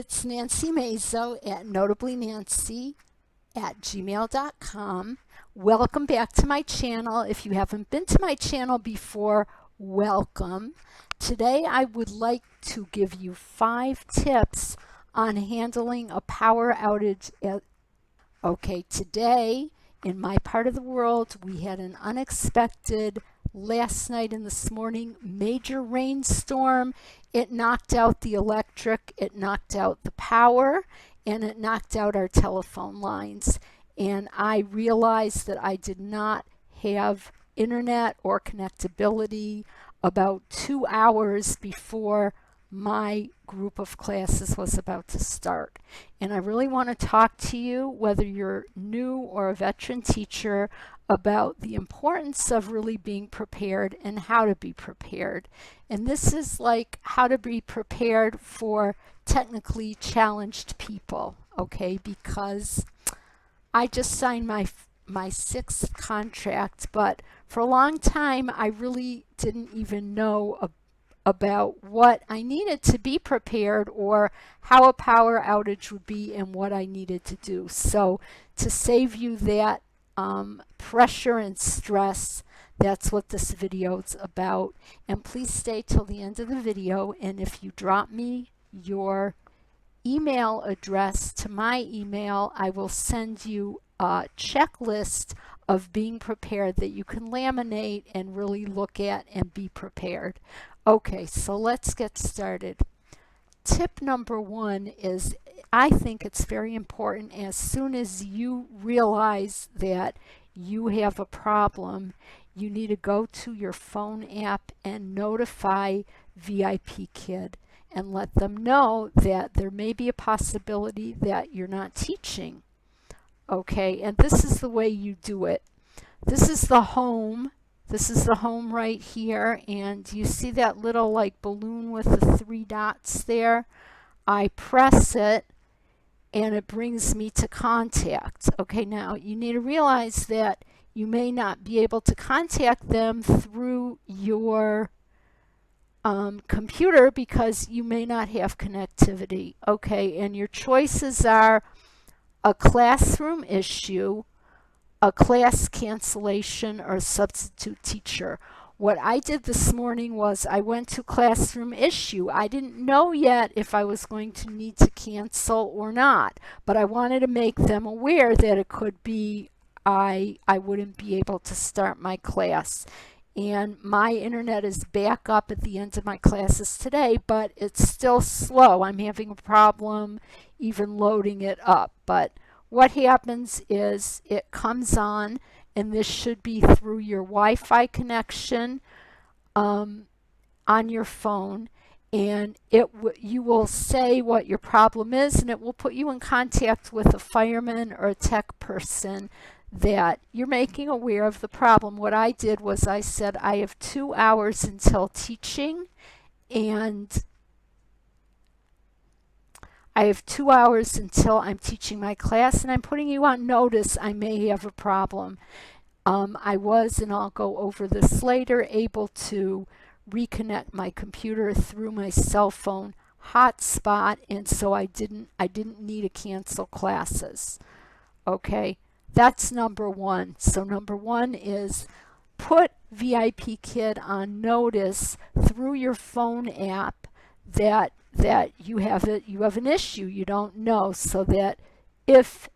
it's Nancy Mazo at notablynancy@gmail.com. Welcome back to my channel. If you haven't been to my channel before, welcome. Today I would like to give you 5 tips on handling a power outage. Okay, today in my part of the world we had an unexpected last night and this morning major rainstorm. It knocked out the electric, it knocked out the power, and it knocked out our telephone lines. And I realized that I did not have internet or connectability about 2 hours before my group of classes was about to start. And I really want to talk to you, whether you're new or a veteran teacher, about the importance of really being prepared and how to be prepared. And this is like how to be prepared for technically challenged people, okay? Because I just signed my 6th contract, but for a long time I really didn't even know about what I needed to be prepared or how a power outage would be and what I needed to do. So to save you that pressure and stress, that's what this video is about. And please stay till the end of the video, and if you drop me your email address to my email, I will send you a checklist of being prepared that you can laminate and really look at and be prepared. Okay, so let's get started. Tip number 1 is, I think it's very important, as soon as you realize that you have a problem, you need to go to your phone app and notify VIPKid and let them know that there may be a possibility that you're not teaching. Okay, and this is the way you do it. This is the home. This is the home right here, and you see that little like balloon with the 3 dots there? I press it and it brings me to contact. Okay, now you need to realize that you may not be able to contact them through your computer because you may not have connectivity. Okay, and your choices are a classroom issue, a class cancellation, or a substitute teacher. What I did this morning was I went to classroom issue. I didn't know yet if I was going to need to cancel or not, but I wanted to make them aware that it could be I wouldn't be able to start my class. And my internet is back up at the end of my classes today, but it's still slow. I'm having a problem even loading it up. But what happens is it comes on, and this should be through your Wi-Fi connection on your phone, and you will say what your problem is, and it will put you in contact with a fireman or a tech person that you're making aware of the problem. What I did was I said I have 2 hours until teaching, and I have 2 hours until I'm teaching my class, and I'm putting you on notice I may have a problem. I was, and I'll go over this later, able to reconnect my computer through my cell phone hotspot, and so I didn't need to cancel classes. Okay, that's number 1. So number 1 is put VIPKid on notice through your phone app that you have an issue you don't know, so that if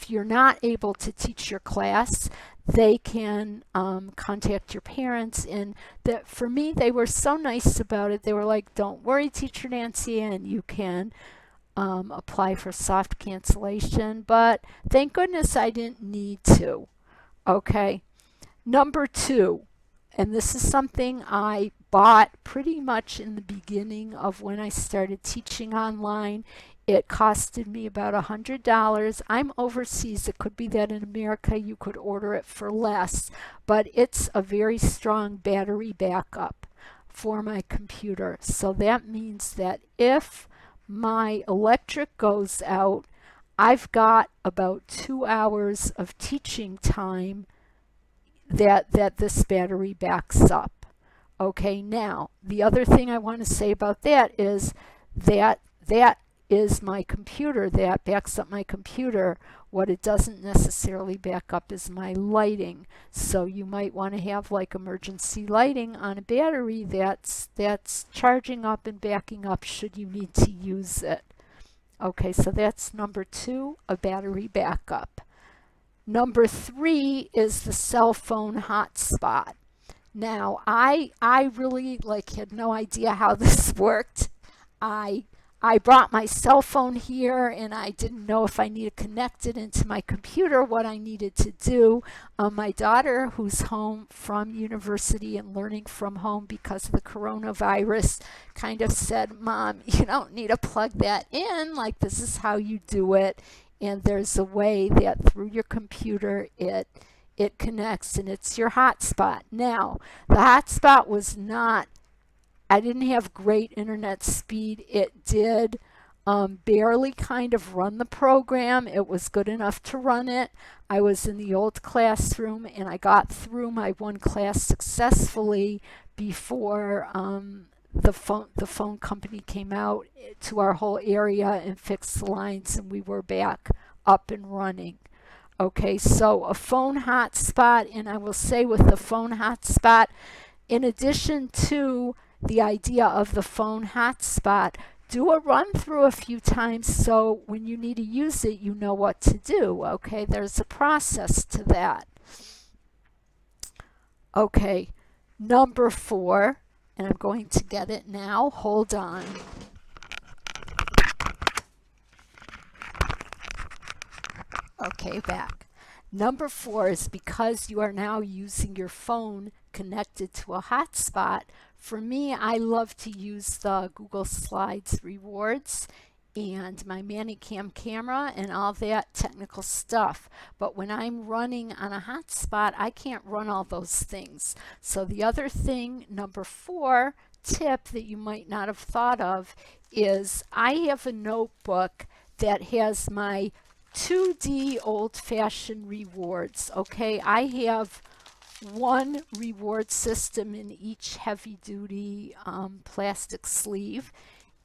you're not able to teach your class, they can contact your parents. And that, for me, they were so nice about it. They were like, don't worry, Teacher Nancy, and you can apply for soft cancellation. But thank goodness I didn't need to. Okay, number 2, and this is something I bought pretty much in the beginning of when I started teaching online. It costed me about $100. I'm overseas. It could be that in America you could order it for less, but it's a very strong battery backup for my computer. So that means that if my electric goes out, I've got about 2 hours of teaching time that this battery backs up. Okay, now the other thing I want to say about that is that is my computer. That backs up my computer. What it doesn't necessarily back up is my lighting. So you might want to have like emergency lighting on a battery that's charging up and backing up should you need to use it. Okay, so that's number 2, a battery backup. Number 3 is the cell phone hotspot. Now, I really had no idea how this worked. I I brought my cell phone here and I didn't know if I needed to connect it into my computer, what I needed to do. My daughter, who's home from university and learning from home because of the coronavirus, kind of said, "Mom, you don't need to plug that in. Like, this is how you do it." And there's a way that through your computer it connects, and it's your hotspot. Now, the hotspot was not, I didn't have great internet speed. It did barely kind of run the program. It was good enough to run it. I was in the old classroom and I got through my one class successfully before the phone company came out to our whole area and fixed the lines, and we were back up and running. Okay, so a phone hotspot, and I will say with the phone hotspot, in addition to the idea of the phone hotspot, do a run through a few times so when you need to use it, you know what to do. Okay, there's a process to that. Okay, number 4, and I'm going to get it now. Hold on. Okay, back. Number 4 is because you are now using your phone connected to a hotspot. For me, I love to use the Google Slides rewards and my Manicam camera and all that technical stuff. But when I'm running on a hotspot, I can't run all those things. So the other thing, number 4 tip that you might not have thought of is I have a notebook that has my 2D old-fashioned rewards. Okay, I have one reward system in each heavy-duty plastic sleeve,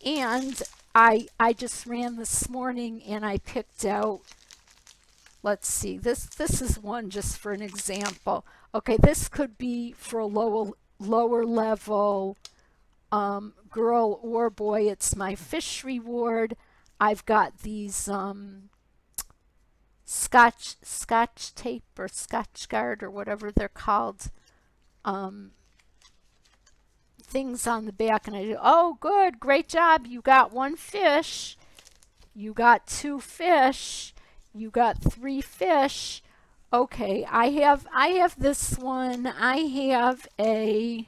and I just ran this morning and I picked out, let's see, this is one just for an example. Okay, this could be for a lower level girl or boy. It's my fish reward. I've got these scotch tape or scotch guard or whatever they're called, things on the back, and I do, oh good, great job, you got 1 fish, you got 2 fish, you got 3 fish. Okay, I have this one. I have a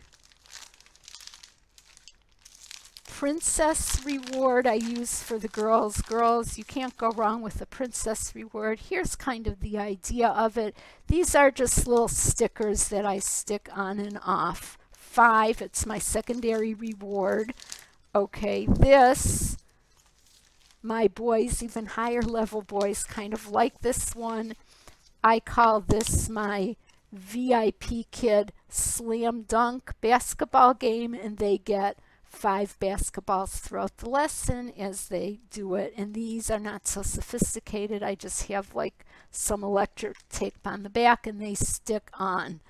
princess reward I use for the girls. Girls, you can't go wrong with a princess reward. Here's kind of the idea of it. These are just little stickers that I stick on and off. 5, it's my secondary reward. Okay, this, my boys, even higher level boys, kind of like this one. I call this my VIPKid slam dunk basketball game, and they get 5 basketballs throughout the lesson as they do it. And these are not so sophisticated. I just have like some electric tape on the back and they stick on.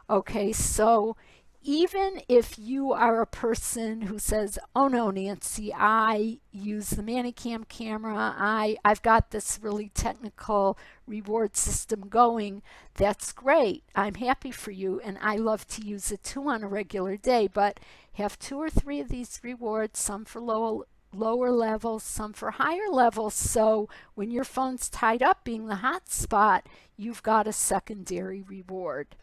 Okay, so even if you are a person who says, oh no, Nancy, I use the Manicam camera, I've got this really technical reward system going, that's great. I'm happy for you, and I love to use it too on a regular day, but have 2 or 3 of these rewards, some for lower levels, some for higher levels, so when your phone's tied up being the hotspot, you've got a secondary reward.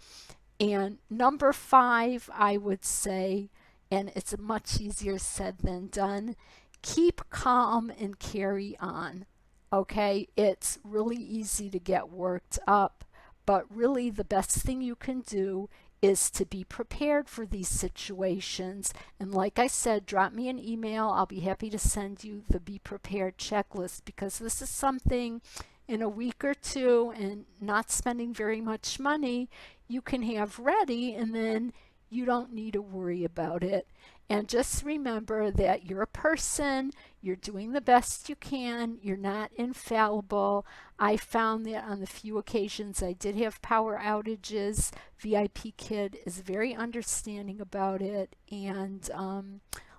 And number 5, I would say, and it's much easier said than done, keep calm and carry on. Okay, it's really easy to get worked up, but really the best thing you can do is to be prepared for these situations. And like I said, drop me an email. I'll be happy to send you the Be Prepared checklist, because this is something in a week or 2 and not spending very much money you can have ready, and then you don't need to worry about it. And just remember that you're a person, you're doing the best you can, you're not infallible. I found that on the few occasions I did have power outages, VIPKid is very understanding about it. And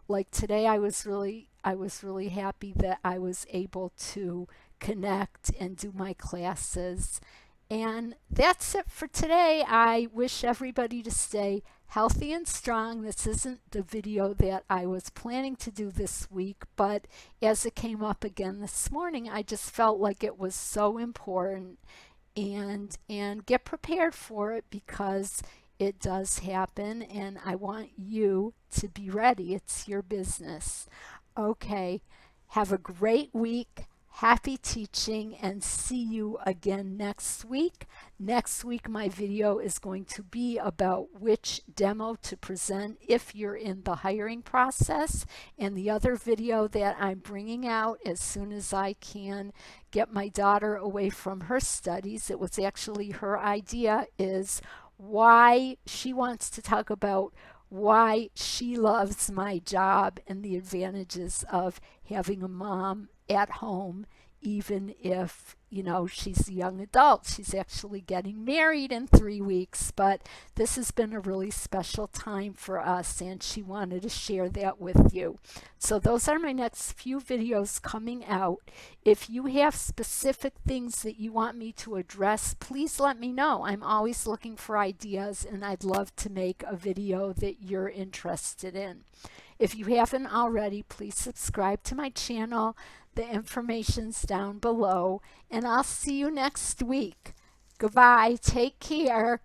like today, I was really happy that I was able to connect and do my classes. And that's it for today. I wish everybody to stay healthy and strong. This isn't the video that I was planning to do this week, but as it came up again this morning, I just felt like it was so important, and get prepared for it because it does happen, and I want you to be ready. It's your business. Okay, have a great week. Happy teaching, and see you again next week. Next week, my video is going to be about which demo to present if you're in the hiring process. And the other video that I'm bringing out as soon as I can get my daughter away from her studies, it was actually her idea, is why she wants to talk about why she loves my job and the advantages of having a mom at home, even if, you know, she's a young adult. She's actually getting married in 3 weeks, but this has been a really special time for us, and she wanted to share that with you. So those are my next few videos coming out. If you have specific things that you want me to address, please let me know. I'm always looking for ideas, and I'd love to make a video that you're interested in. If you haven't already, please subscribe to my channel. The information's down below, and I'll see you next week. Goodbye. Take care.